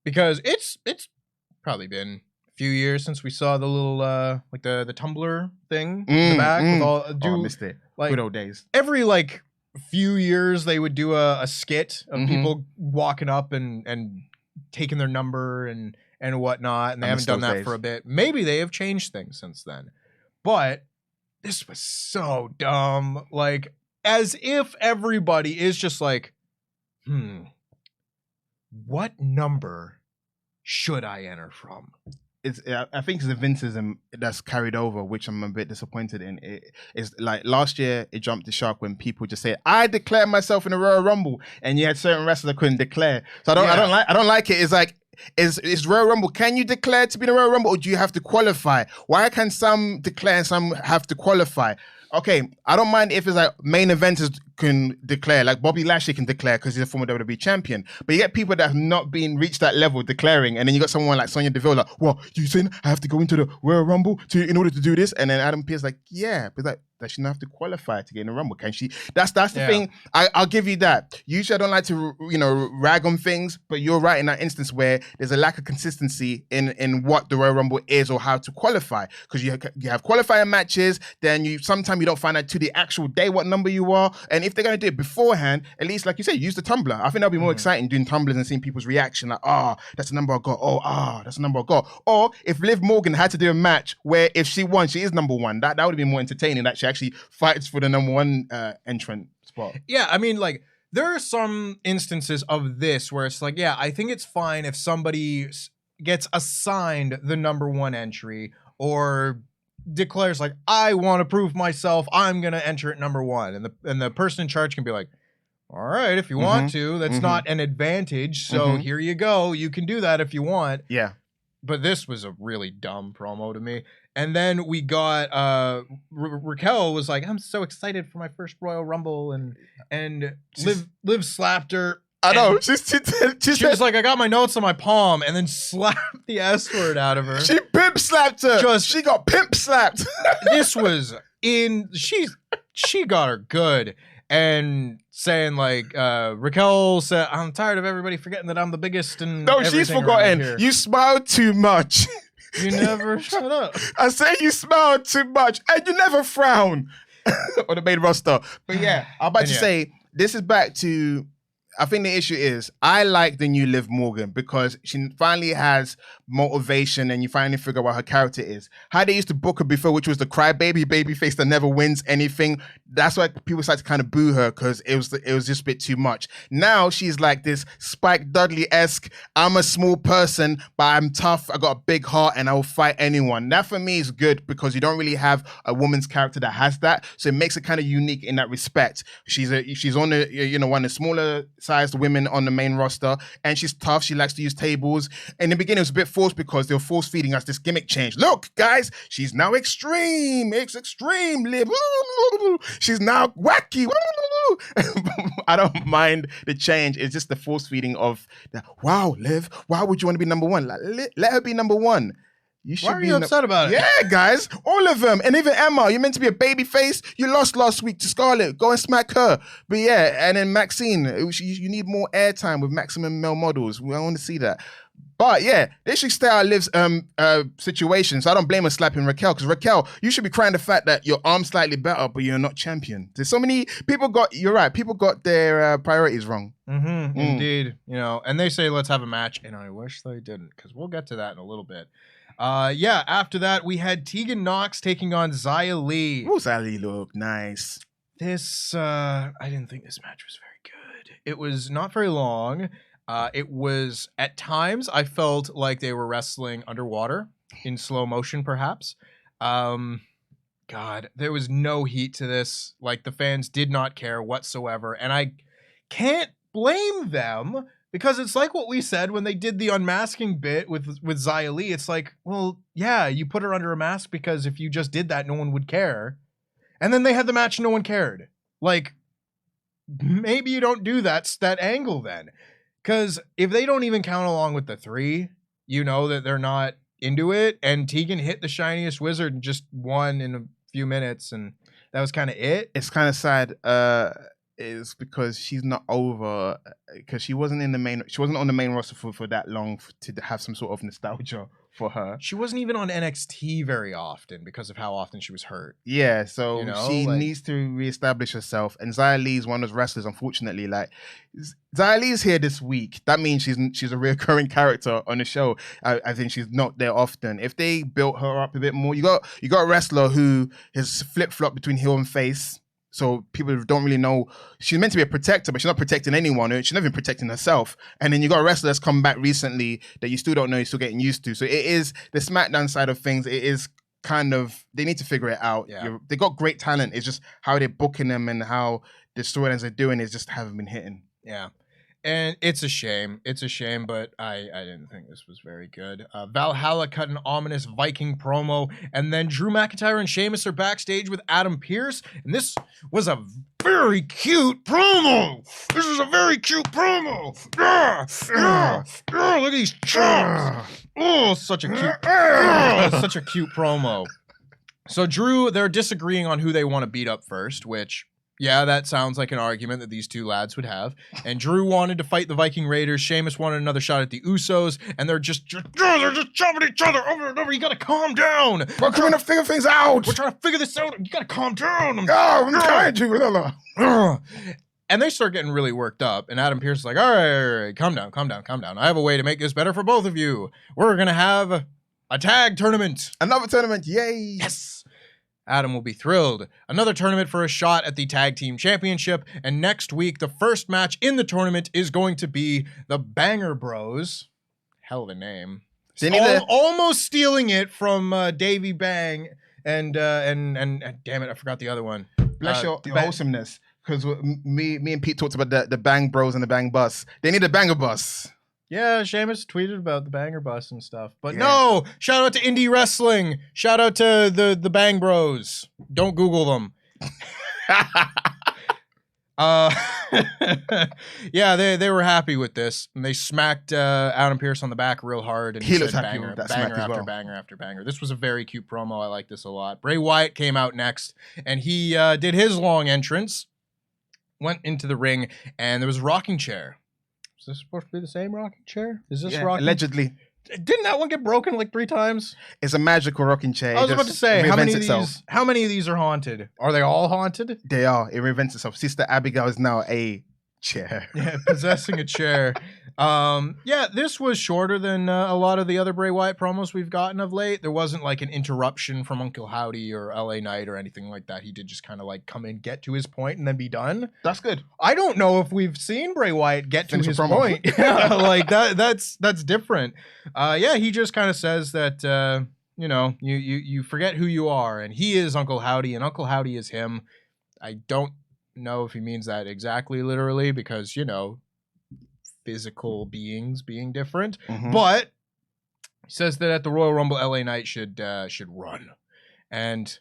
A: Because it's probably been a few years since we saw the little, like the Tumblr thing in the back. With all,
B: I missed it.
A: Like,
B: good old days.
A: Every, few years, they would do a skit of people walking up and taking their number and whatnot, and they haven't done that for a bit. Maybe they have changed things since then. But this was so dumb. Like, as if everybody is just like, what number should I enter from?
B: I think it's the Vinceism that's carried over, which I'm a bit disappointed in. It's like last year, it jumped the shark when people just said, "I declare myself in the Royal Rumble," and you had certain wrestlers that couldn't declare. So I don't like it. It's like, is Royal Rumble? Can you declare to be in the Royal Rumble, or do you have to qualify? Why can some declare and some have to qualify? Okay, I don't mind if it's like main eventers can declare, like Bobby Lashley can declare because he's a former WWE champion. But you get people that have not been reached that level declaring, and then you got someone like Sonya Deville like, "What you saying? I have to go into the Royal Rumble in order to do this?" And then Adam Pearce like, "Yeah, but like does she not have to qualify to get in the Rumble? Can she?" That's the thing. I'll give you that. Usually I don't like to rag on things, but you're right in that instance where there's a lack of consistency in what the Royal Rumble is or how to qualify, because you have qualifying matches, then sometimes you don't find out to the actual day what number you are, and if they're going to do it beforehand, at least like you said, use the tumbler. I think that'll be more exciting doing tumblers and seeing people's reaction, like, that's the number I got, that's the number I got. Or if Liv Morgan had to do a match where if she won, she is number one, that would have been more entertaining, that she actually fights for the number one entrant spot.
A: Yeah, I mean, like, there are some instances of this where it's like, yeah, I think it's fine if somebody gets assigned the number one entry or declares like, I want to prove myself, I'm gonna enter at number one, and the person in charge can be like, all right, if you want to, that's not an advantage, so here you go, you can do that if you want.
B: Yeah.
A: But this was a really dumb promo to me. And then we got Raquel was like, I'm so excited for my first Royal Rumble, and Liv slapped her.
B: I know. She
A: was like, I got my notes on my palm, and then slapped the S word out of her.
B: She pimp slapped her. She got pimp slapped.
A: This was she got her good. And saying like, Raquel said, I'm tired of everybody forgetting that I'm the biggest and
B: no, she's forgotten. You smiled too much.
A: You never shut up.
B: I say you smiled too much and you never frown on the main roster. But yeah, I'm about to say, this is back to, I think the issue is, I like the new Liv Morgan because she finally has motivation and you finally figure out what her character is. How they used to book her before, which was the crybaby babyface that never wins anything. That's why people started to kind of boo her, because it was just a bit too much. Now she's like this Spike Dudley-esque, I'm a small person, but I'm tough, I got a big heart, and I will fight anyone. That for me is good because you don't really have a woman's character that has that. So it makes it kind of unique in that respect. She's on the, one of the smaller sized women on the main roster, and she's tough. She likes to use tables. In the beginning, it was a bit forced because they were force feeding us this gimmick change. Look, guys, she's now extreme. It's extreme, Liv. She's now wacky. I don't mind the change. It's just the force feeding of, wow, Liv, why would you want to be number one? Like, let her be number one.
A: Why are you upset about it?
B: Yeah, guys, all of them. And even Emma, you're meant to be a baby face. You lost last week to Scarlett. Go and smack her. But yeah, and then Maxine, you need more airtime with maximum male models. I want to see that. But yeah, they should stay out of Liv's situation. So I don't blame her slapping Raquel, because Raquel, you should be crying the fact that your arm's slightly better, but you're not champion. There's so many people you're right, people got their priorities wrong.
A: Indeed. And they say, let's have a match. And I wish they didn't, because we'll get to that in a little bit. After that, we had Tegan Nox taking on Xia Li.
B: Oh, Xia Li looked nice.
A: This, I didn't think this match was very good. It was not very long. It was, at times, I felt like they were wrestling underwater, in slow motion, perhaps. God, there was no heat to this. Like, the fans did not care whatsoever, and I can't blame them, because it's like what we said when they did the unmasking bit with Xia Li. It's like, well, yeah, you put her under a mask because if you just did that, no one would care. And then they had the match and no one cared. Like, maybe you don't do that angle then. Because if they don't even count along with the three, you know that they're not into it. And Tegan hit the shiniest wizard and just won in a few minutes. And that was kind of it.
B: It's kind of sad. Is because she's not over, because she wasn't on the main roster for that long to have some sort of nostalgia for her.
A: She wasn't even on NXT very often because of how often she was hurt.
B: Yeah, so she needs to reestablish herself. And Xia Li is one of those wrestlers, unfortunately. Like, Xia Li's here this week. That means she's a recurring character on the show. I think she's not there often. If they built her up a bit more, you got a wrestler who has flip-flopped between heel and face. So people don't really know. She's meant to be a protector, but she's not protecting anyone. She's not even protecting herself. And then you got a wrestler that's come back recently that you still don't know, you're still getting used to. So it is the SmackDown side of things. It is kind of, they need to figure it out.
A: Yeah.
B: They got great talent. It's just how they're booking them and how the storylines are doing is just haven't been hitting.
A: Yeah. And it's a shame. It's a shame, but I didn't think this was very good. Valhalla cut an ominous Viking promo, and then Drew McIntyre and Sheamus are backstage with Adam Pearce, and this was a very cute promo. This is a very cute promo. Look at these chops. Oh, such a cute promo. So Drew, they're disagreeing on who they want to beat up first, which, yeah, that sounds like an argument that these two lads would have. And Drew wanted to fight the Viking Raiders. Sheamus wanted another shot at the Usos, and they're just chopping each other over and over. You gotta calm down.
B: We're trying to figure things out.
A: We're trying to figure this out. You gotta calm down.
B: I'm trying to.
A: And they start getting really worked up, and Adam Pearce is like, all right, calm down. I have a way to make this better for both of you. We're gonna have a tag tournament.
B: Another tournament, yay.
A: Yes. Adam will be thrilled. Another tournament for a shot at the Tag Team Championship. And next week, the first match in the tournament is going to be the Banger Bros. Hell of a name. Almost stealing it from Davey Bang and damn it, I forgot the other one.
B: Bless your wholesomeness. Because me and Pete talked about the Bang Bros and the Bang Bus. They need a Banger Bus.
A: Yeah, Sheamus tweeted about the Banger Bus and stuff. But no, shout out to indie wrestling. Shout out to the Bang Bros. Don't Google them. Yeah, they were happy with this. And they smacked Adam Pearce on the back real hard. And
B: he looks
A: said
B: happy
A: banger,
B: with that
A: banger
B: smack as
A: after
B: well.
A: banger after banger. This was a very cute promo. I like this a lot. Bray Wyatt came out next. And he did his long entrance. Went into the ring. And there was a rocking chair. Is this supposed to be the same rocking chair? Is this rocking?
B: Allegedly.
A: Didn't that one get broken like 3 times?
B: It's a magical rocking chair.
A: I was about to say, how many of these are haunted? Are they all haunted?
B: They are. It reinvents itself. Sister Abigail is now a chair.
A: Yeah, possessing a chair. Yeah, this was shorter than a lot of the other Bray Wyatt promos we've gotten of late. There wasn't like an interruption from Uncle Howdy or LA Knight or anything like that. He did just kind of like come in, get to his point, and then be done.
B: That's good.
A: I don't know if we've seen Bray Wyatt get to his point. Yeah, like that's different. Yeah, he just kind of says that you forget who you are, and he is Uncle Howdy, and Uncle Howdy is him. I don't know if he means that exactly literally because physical beings being different, but he says that at the Royal Rumble, LA Knight should run, and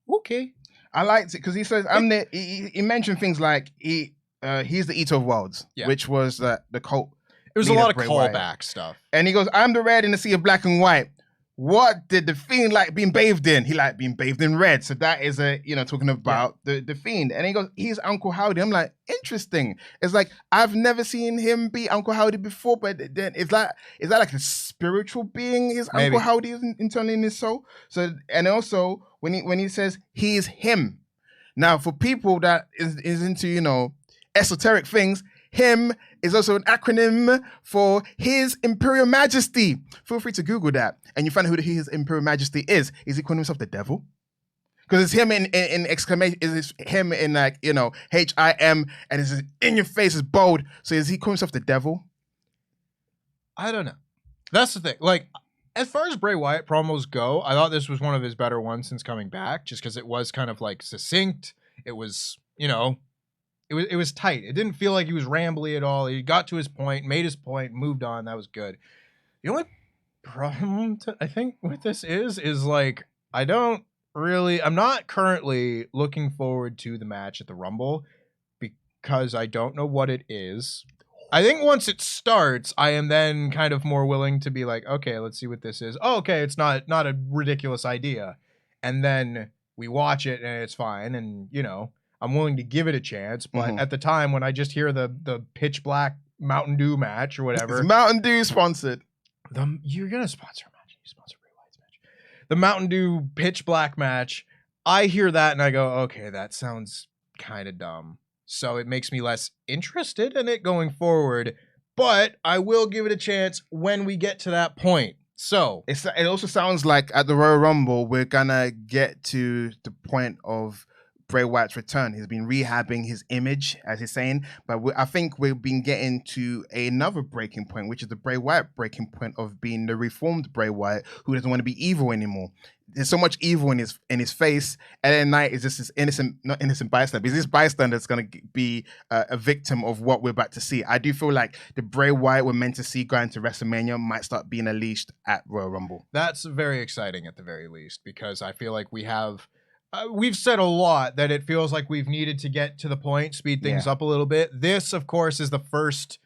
A: okay,
B: I liked it because he says he mentioned things like he's the Eater of Worlds, which was the cult.
A: It was a lot of callback stuff, and
B: he goes, "I'm the red in the sea of black and white." What did the Fiend like being bathed in? He liked being bathed in red. So that is talking about the Fiend. And he goes, he's Uncle Howdy. I'm like, interesting. It's like, I've never seen him be Uncle Howdy before, but then is that like a spiritual being is Uncle Howdy internally in his soul? So, and also when he says he's him. Now for people that is into, esoteric things, him is also an acronym for His Imperial Majesty. Feel free to Google that, and you find out who His Imperial Majesty is. Is he calling himself the devil? Because it's him in exclamation. Is him in HIM, and it's in your face is bold. So is he calling himself the devil?
A: I don't know. That's the thing. Like, as far as Bray Wyatt promos go, I thought this was one of his better ones since coming back, just because it was kind of like succinct. It was, It was tight. It didn't feel like he was rambly at all. He got to his point, made his point, moved on. That was good. The only problem I think with this is like, I'm not currently looking forward to the match at the Rumble because I don't know what it is. I think once it starts, I am then kind of more willing to be like, okay, let's see what this is. Oh, okay, it's not a ridiculous idea. And then we watch it and it's fine. And, I'm willing to give it a chance, but at the time when I just hear the pitch black Mountain Dew match or whatever.
B: It's Mountain Dew sponsored.
A: You're going to sponsor a match. You sponsor Bray Wyatt's match. The Mountain Dew pitch black match. I hear that and I go, okay, that sounds kind of dumb. So it makes me less interested in it going forward, but I will give it a chance when we get to that point. So
B: it also sounds like at the Royal Rumble, we're going to get to the point of Bray Wyatt's return. He's been rehabbing his image, as he's saying, but I think we've been getting to another breaking point, which is the Bray Wyatt breaking point of being the reformed Bray Wyatt who doesn't want to be evil anymore. There's so much evil in his face, and at night is just this not innocent bystander. Is this bystander that's going to be a victim of what we're about to see? I do feel like the Bray Wyatt we're meant to see going to WrestleMania might start being unleashed at Royal Rumble.
A: That's very exciting at the very least, because I feel like we have we've said a lot that it feels like we've needed to get to the point, speed things up a little bit. This, of course, is the first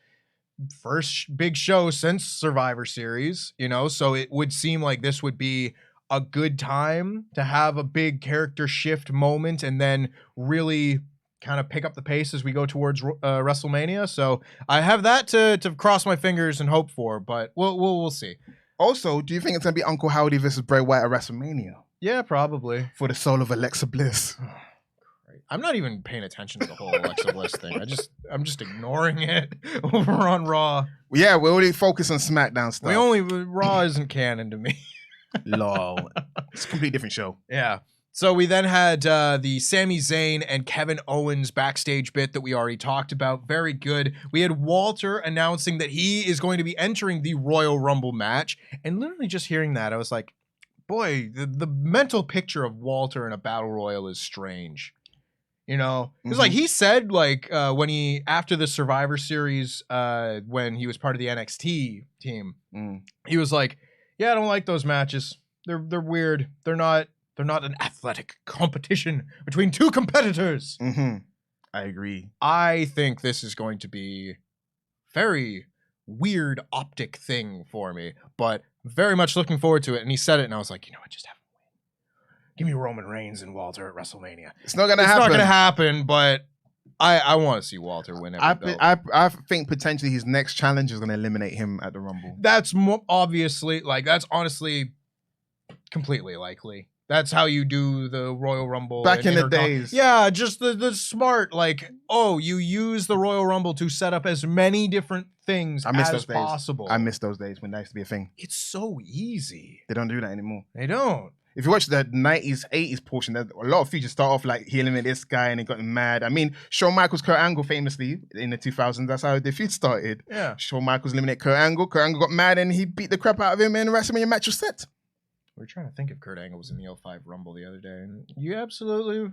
A: big show since Survivor Series, you know, so it would seem like this would be a good time to have a big character shift moment and then really kind of pick up the pace as we go towards WrestleMania. So I have that to cross my fingers and hope for, but we'll see.
B: Also, do you think it's gonna be Uncle Howdy versus Bray Wyatt at WrestleMania
A: Yeah, probably.
B: for the soul of Alexa Bliss?
A: I'm not even paying attention to the whole Alexa Bliss thing. I'm just ignoring it over on Raw.
B: Yeah, we only focus on SmackDown stuff.
A: Raw isn't canon to me.
B: Lol. It's a completely different show.
A: Yeah. So we then had the Sami Zayn and Kevin Owens backstage bit that we already talked about. Very good. We had Walter announcing that he is going to be entering the Royal Rumble match. And literally just hearing that, I was like, boy, the mental picture of Walter in a battle royal is strange. You know, because like he said, like when he after the Survivor Series, when he was part of the NXT team, he was like, "Yeah, I don't like those matches. They're weird. They're not an athletic competition between two competitors."
B: I agree.
A: I think this is going to be very weird optic thing for me, but very much looking forward to it. And he said it, and I was like, you know what, just have him win. Give me Roman Reigns and Walter at WrestleMania.
B: It's not gonna happen.
A: It's not gonna happen, but I want to see Walter win every belt.
B: I think potentially his next challenge is gonna eliminate him at the Rumble.
A: That's obviously, like, that's honestly completely likely. That's how you do the Royal Rumble.
B: Back in the days.
A: Yeah, just the smart, like, oh, you use the Royal Rumble to set up as many different things as possible.
B: I miss those days when that used to be a thing.
A: It's so easy.
B: They don't do that anymore.
A: They don't.
B: If you watch the 90s, 80s portion, a lot of features start off like he eliminated this guy and he got him mad. I mean, Shawn Michaels, Kurt Angle famously in the 2000s, that's how the feud started.
A: Yeah.
B: Shawn Michaels eliminated Kurt Angle got mad and he beat the crap out of him and the WrestleMania match was set.
A: We were trying to think if Kurt Angle was in the 05 Rumble the other day, and you absolutely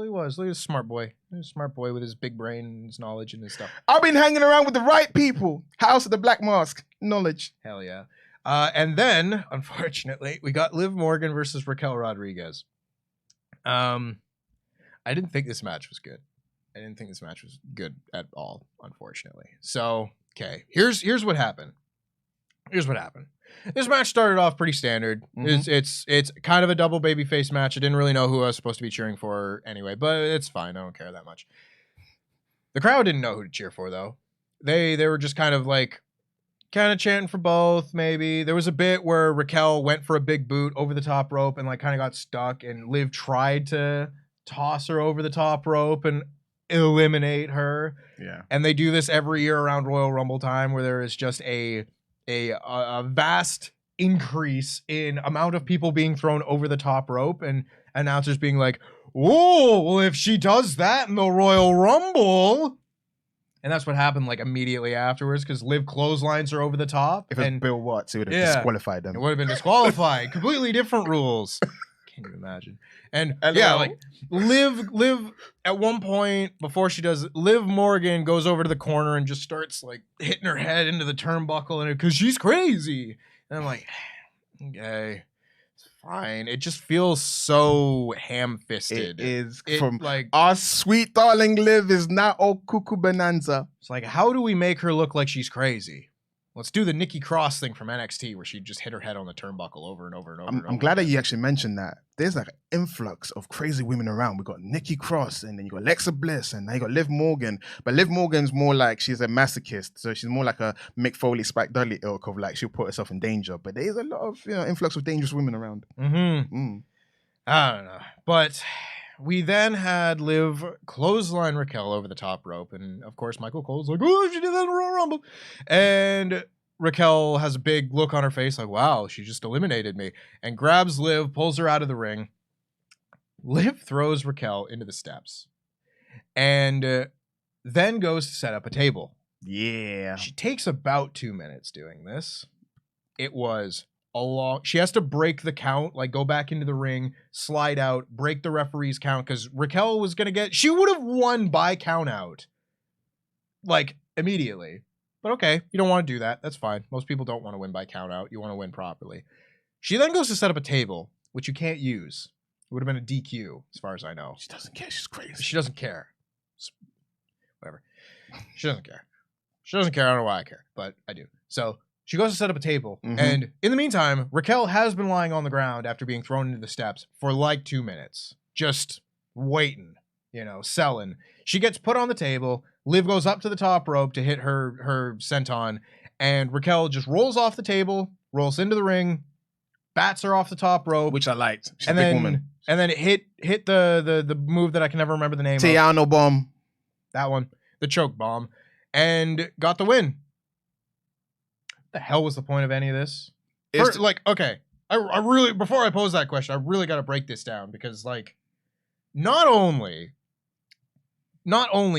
A: was. Look at this smart boy. He's a smart boy with his big brain and his knowledge and his stuff.
B: I've been hanging around with the right people. House of the Black Mask. Knowledge.
A: Hell yeah. And then, unfortunately, we got Liv Morgan versus Raquel Rodriguez. I didn't think this match was good. I didn't think this match was good at all, unfortunately. So, okay, here's what happened. This match started off pretty standard. It's kind of a double babyface match. I didn't really know who I was supposed to be cheering for anyway, but it's fine. I don't care that much. The crowd didn't know who to cheer for, though. They were just kind of chanting for both, maybe. There was a bit where Raquel went for a big boot over the top rope and kind of got stuck, and Liv tried to toss her over the top rope and eliminate her.
B: Yeah.
A: And they do this every year around Royal Rumble time, where there is just a vast increase in amount of people being thrown over the top rope and announcers being like, "Oh, well, if she does that in the Royal Rumble." And that's what happened immediately afterwards, because Liv clotheslines her over the top.
B: If it was Bill Watts, it would have disqualified them.
A: It would have been disqualified. Completely different rules. Can you imagine? And Liv at one point before she does it, Liv Morgan goes over to the corner and just starts hitting her head into the turnbuckle and because she's crazy. And I'm like, okay, it's fine. It just feels so ham-fisted.
B: It is from our sweet darling Liv is not all cuckoo bonanza.
A: It's like, how do we make her look like she's crazy? Let's do the Nikki Cross thing from NXT where she just hit her head on the turnbuckle over and over and over.
B: I'm glad that you actually mentioned that. There's an influx of crazy women around. We got Nikki Cross, and then you got Alexa Bliss, and now you got Liv Morgan. But Liv Morgan's more she's a masochist, so she's more like a Mick Foley, Spike Dudley ilk of she'll put herself in danger. But there's a lot of influx of dangerous women around.
A: I don't know, but we then had Liv clothesline Raquel over the top rope, and of course Michael Cole's like, "Oh, she did that in the Royal Rumble," and Raquel has a big look on her face like, wow, she just eliminated me, and grabs Liv, pulls her out of the ring. Liv throws Raquel into the steps and then goes to set up a table.
B: Yeah.
A: She takes about 2 minutes doing this. It was a long... She has to break the count, go back into the ring, slide out, break the referee's count, because Raquel was going to get... She would have won by count out. Immediately. But okay, you don't want to do that. That's fine. Most people don't want to win by count out. You want to win properly. She then goes to set up a table, which you can't use. It would have been a DQ, as far as I know.
B: She doesn't care. She's crazy.
A: She doesn't care. Whatever. She doesn't care. She doesn't care. I don't know why I care, but I do. So she goes to set up a table. And in the meantime, Raquel has been lying on the ground after being thrown into the steps for like 2 minutes. Just waiting, selling. She gets put on the table. Liv goes up to the top rope to hit her senton. And Raquel just rolls off the table, rolls into the ring, bats her off the top rope.
B: Which I liked. She's
A: and
B: a big
A: then,
B: woman.
A: And then it hit the move that I can never remember the name of.
B: Tiano bomb.
A: That one. The choke bomb. And got the win. What the hell was the point of any of this? Okay. I really, before I pose that question, I really got to break this down because, not only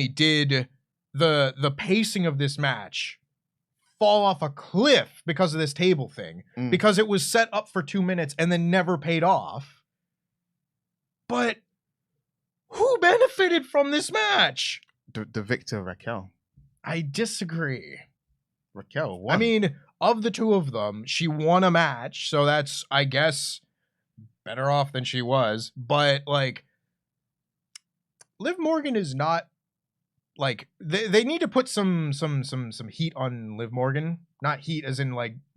A: did the pacing of this match fall off a cliff because of this table thing, because it was set up for 2 minutes and then never paid off, but who benefited from this match?
B: The victor, Raquel.
A: I disagree.
B: Raquel won.
A: I mean, of the two of them, she won a match, so that's, I guess, better off than she was. But Liv Morgan is not they need to put some heat on Liv Morgan. Not heat as in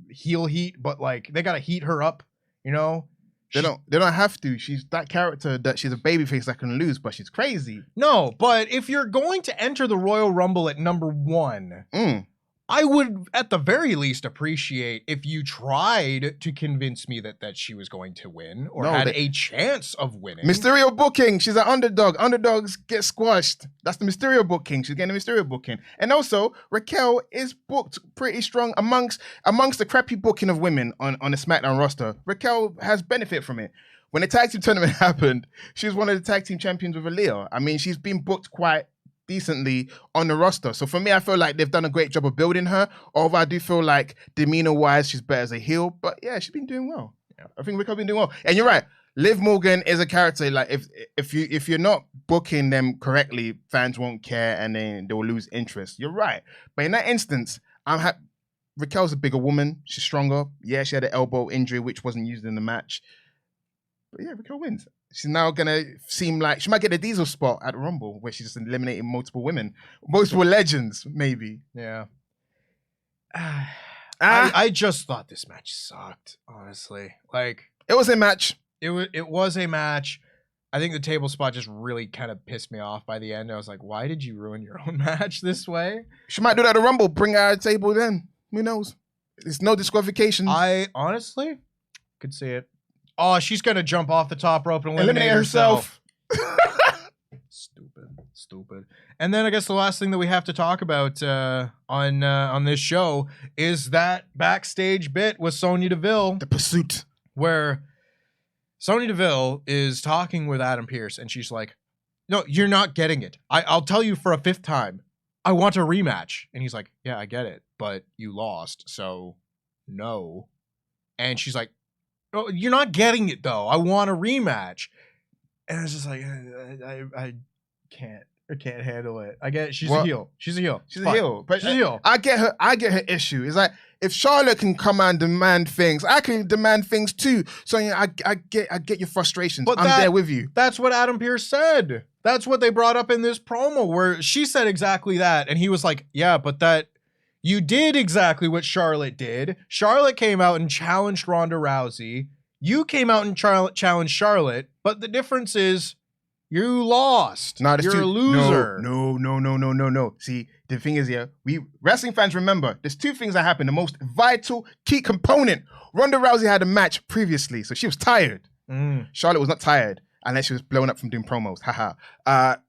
A: heel heat, but they gotta heat her up. They don't
B: have to. She's that character that she's a babyface that can lose, but she's crazy.
A: No, but if you're going to enter the Royal Rumble at number 1, I would at the very least appreciate if you tried to convince me that she was going to win or had a chance of winning.
B: Mysterio booking. She's an underdog. Underdogs get squashed. That's the Mysterio booking. She's getting the Mysterio booking. And also, Raquel is booked pretty strong amongst the crappy booking of women on the SmackDown roster. Raquel has benefit from it. When the tag team tournament happened, she was one of the tag team champions with Aaliyah. I mean, she's been booked quite decently on the roster. So for me, I feel like they've done a great job of building her. Although I do feel like demeanor-wise, she's better as a heel. But yeah, she's been doing well. Yeah. I think Raquel's been doing well. And you're right. Liv Morgan is a character, if you're not booking them correctly, fans won't care and then they'll lose interest. You're right. But in that instance, Raquel's a bigger woman. She's stronger. Yeah, she had an elbow injury, which wasn't used in the match. But yeah, Raquel wins. She's now going to seem like she might get a Diesel spot at the Rumble where she's just eliminating multiple women. Multiple legends, maybe.
A: Yeah. I just thought this match sucked, honestly.
B: It was a match.
A: It was a match. I think the table spot just really kind of pissed me off by the end. I was like, why did you ruin your own match this way?
B: She might do that at the Rumble. Bring her a table then. Who knows? There's no disqualifications.
A: I honestly could see it. Oh, she's going to jump off the top rope and eliminate herself. Stupid. And then I guess the last thing that we have to talk about on this show is that backstage bit with Sonya Deville.
B: The pursuit.
A: Where Sonya Deville is talking with Adam Pearce and she's like, no, you're not getting it. I'll tell you for a 5th time. I want a rematch. And he's like, yeah, I get it. But you lost. So no. And she's like, oh, you're not getting it though. I want a rematch. And I was just like, I can't handle it. I get it. She's a heel. She's a heel.
B: She's a heel.
A: But she's a heel.
B: I get her issue. It's like if Charlotte can come and demand things, I can demand things too. So I get your frustrations. But I'm there with you.
A: That's what Adam Pearce said. That's what they brought up in this promo where she said exactly that. And he was like, yeah, but that you did exactly what Charlotte did. Charlotte came out and challenged Ronda Rousey. You came out and challenged Charlotte. But the difference is you lost. You're a loser.
B: No. See, the thing is here, we wrestling fans remember, there's 2 things that happened. The most vital key component. Ronda Rousey had a match previously, so she was tired. Charlotte was not tired unless she was blown up from doing promos.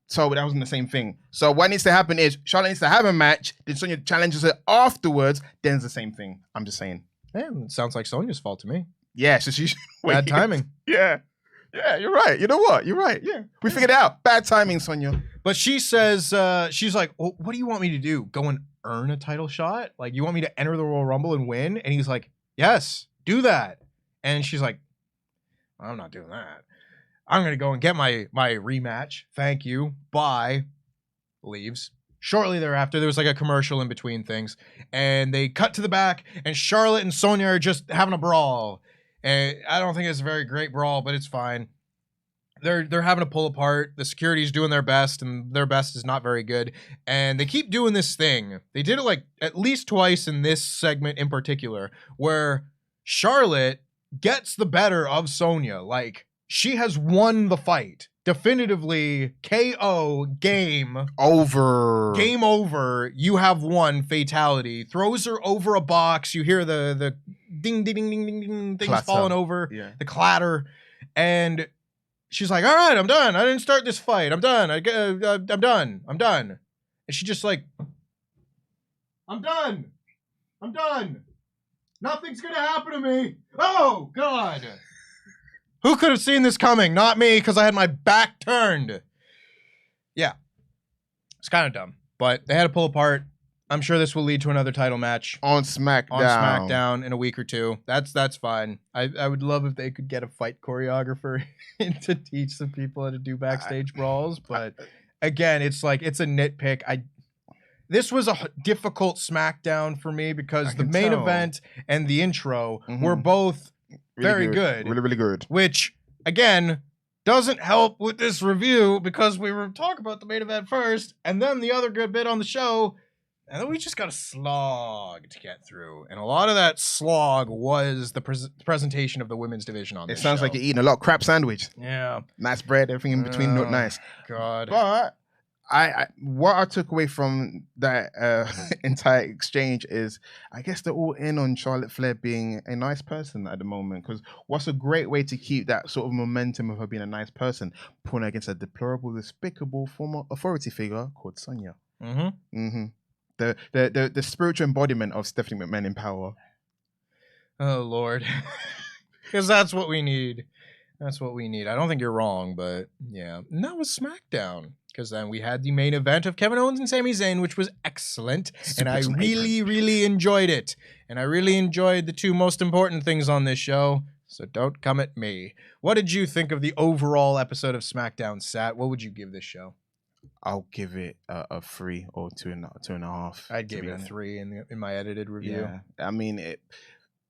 B: So that wasn't the same thing. So what needs to happen is Charlotte needs to have a match, then Sonya challenges her afterwards, then it's the same thing. I'm just saying.
A: Yeah, it sounds like Sonya's fault to me.
B: Yeah, so she
A: bad timing.
B: Yeah, you're right. You know what? You're right. Yeah. We figured it out. Bad timing, Sonya.
A: But she says, she's like, well, what do you want me to do? Go and earn a title shot? Like, you want me to enter the Royal Rumble and win? And he's like, yes, do that. And she's like, I'm not doing that. I'm going to go and get my rematch. Thank you. Bye. Leaves. Shortly thereafter, there was like a commercial in between things. And they cut to the back, and Charlotte and Sonya are just having a brawl. And I don't think it's a very great brawl, but it's fine. they're having to pull apart. The security's doing their best, and their best is not very good. And they keep doing this thing. They did it like at least twice in this segment in particular, where Charlotte gets the better of Sonya. Like, she has won the fight. Definitively, KO, game over. You have won, fatality. Throws her over a box. You hear the ding, ding, ding, ding, ding, ding, things
B: Clatter.
A: falling over,
B: Yeah.
A: the clatter. And she's like, all right, I'm done. I didn't start this fight. I'm done. I'm done. I'm done. And she just like, I'm done. I'm done. Nothing's going to happen to me. Oh, God. Who could have seen this coming? Not me, because I had my back turned. Yeah. It's kind of dumb. But they had to pull apart. I'm sure this will lead to another title match.
B: On SmackDown
A: In a week or two. That's fine. I would love if they could get a fight choreographer to teach some people how to do backstage brawls. But again, it's like, it's a nitpick. This was a difficult SmackDown for me because the main event and the intro were both very good.
B: Really, really good.
A: Which, again, doesn't help with this review because we were talking about the main event first and then the other good bit on the show. And then we just got a slog to get through. And a lot of that slog was the presentation of the women's division on this show.
B: It sounds like you're eating a lot of crap sandwich.
A: Yeah.
B: Nice bread, everything in between, not nice.
A: God.
B: But what I took away from that entire exchange is, I guess they're all in on Charlotte Flair being a nice person at the moment. Because what's a great way to keep that sort of momentum of her being a nice person? Putting against a deplorable, despicable former authority figure called Sonya. The spiritual embodiment of Stephanie McMahon in power.
A: Oh, Lord. Because that's what we need. That's what we need. I don't think you're wrong, but yeah. And that was SmackDown. Because then we had the main event of Kevin Owens and Sami Zayn, which was excellent. And I really, really enjoyed it. And I really enjoyed the two most important things on this show. So don't come at me. What did you think of the overall episode of SmackDown, Sat? What would you give this show?
B: I'll give it a 3 or 2.5.
A: I'd give it a 3 in my edited review.
B: Yeah, I mean,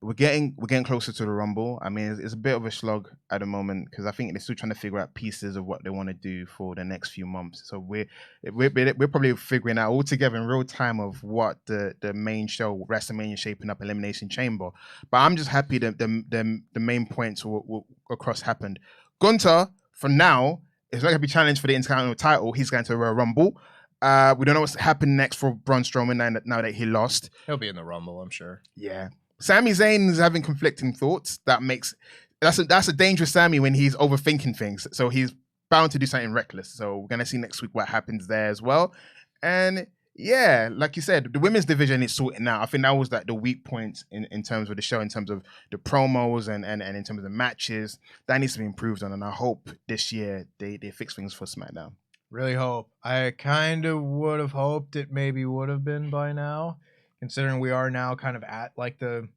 B: we're getting closer to the Rumble. I mean, it's a bit of a slog at the moment because I think they're still trying to figure out pieces of what they want to do for the next few months. So we're probably figuring out all together in real time of what the main show, WrestleMania, shaping up, Elimination Chamber. But I'm just happy that the main points will across happened. Gunther, for now, is not going to be challenged for the Intercontinental title. He's going to a Rumble. We don't know what's happening next for Braun Strowman now that he lost.
A: He'll be in the Rumble, I'm sure.
B: Yeah. Sami Zayn is having conflicting thoughts. That's a dangerous Sami when he's overthinking things. So he's bound to do something reckless. So we're gonna see next week what happens there as well. And yeah, like you said, the women's division is sorting out. I think that was like the weak point in terms of the show, in terms of the promos and in terms of the matches. That needs to be improved on. And I hope this year they fix things for SmackDown.
A: Really hope. I kind of would have hoped it maybe would have been by now, considering we are now kind of at like the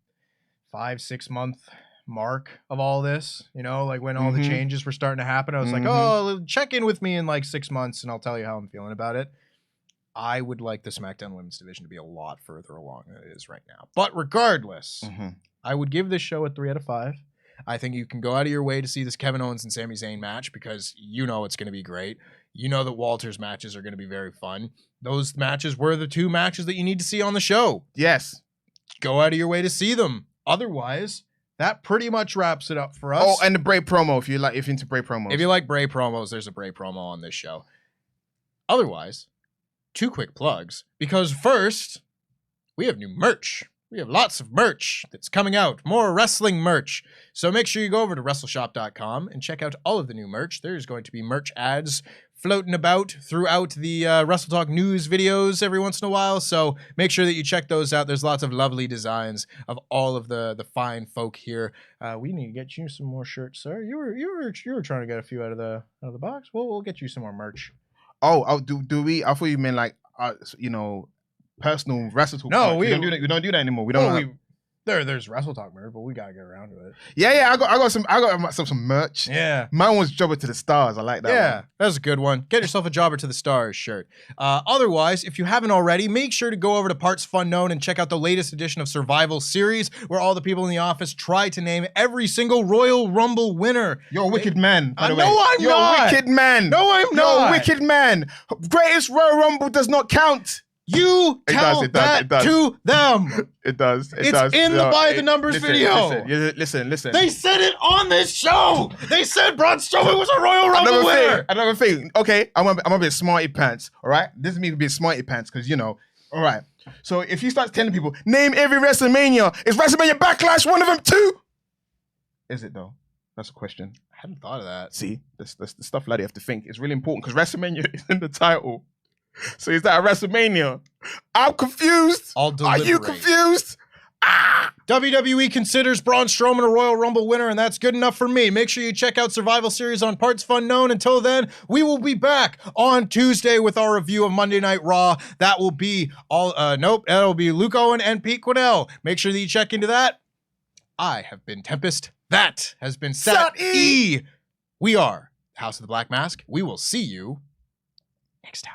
A: 5-6 month mark of all this, you know, like when all the changes were starting to happen. I was like, oh, check in with me in like 6 months and I'll tell you how I'm feeling about it. I would like the SmackDown Women's Division to be a lot further along than it is right now. But regardless, I would give this show a 3 out of 5. I think you can go out of your way to see this Kevin Owens and Sami Zayn match because you know it's going to be great. You know that Walter's matches are going to be very fun. Those matches were the 2 matches that you need to see on the show.
B: Yes.
A: Go out of your way to see them. Otherwise, that pretty much wraps it up for us.
B: Oh, and the Bray promo, if you're into Bray promos.
A: If you like Bray promos, there's a Bray promo on this show. Otherwise, 2 quick plugs. Because first, we have new merch. We have lots of merch that's coming out. More wrestling merch. So make sure you go over to WrestleShop.com and check out all of the new merch. There's going to be merch ads floating about throughout the WrestleTalk news videos every once in a while. So make sure that you check those out. There's lots of lovely designs of all of the fine folk here. We need to get you some more shirts, sir. You were trying to get a few out of the box. We'll get you some more merch.
B: Oh, do we? I thought you meant like personal WrestleTalk.
A: No,
B: we don't do that anymore. We don't.
A: There's WrestleTalk merch, but we gotta get around to it.
B: Yeah. I got some merch.
A: Yeah.
B: Mine was Jobber to the Stars. I like that.
A: Yeah,
B: one.
A: that's a good one. Get yourself a Jobber to the Stars shirt. Otherwise, if you haven't already, make sure to go over to partsFUNknown and check out the latest edition of Survival Series, where all the people in the office try to name every single Royal Rumble winner.
B: You're a wicked man, by the way.
A: No, I'm
B: You're
A: not.
B: a wicked man.
A: No, I'm
B: You're
A: not.
B: a wicked man. Greatest Royal Rumble does not count.
A: You tell
B: It does.
A: to them.
B: It does.
A: It's in the By the Numbers video.
B: Listen.
A: They said it on this show. They said Braun Strowman was a Royal Rumble winner.
B: Another thing. Okay, I'm a bit smarty pants. All right, this is me being smarty pants because all right. So if you start telling people name every WrestleMania, is WrestleMania Backlash one of them too? Is it though? That's a question.
A: I hadn't thought of that.
B: See, that's the stuff like you have to think. It's really important because WrestleMania is in the title. So is that a WrestleMania? I'm confused.
A: I'll
B: Are you
A: deliberate.
B: confused?
A: WWE considers Braun Strowman a Royal Rumble winner, and that's good enough for me. Make sure you check out Survival Series on partsFUNknown. Until then, we will be back on Tuesday with our review of Monday Night Raw. That will be that'll be Luke Owen and Pete Quinnell. Make sure that you check into that. I have been Tempest. That has been Sat E. We are House of the Black Mask. We will see you next time.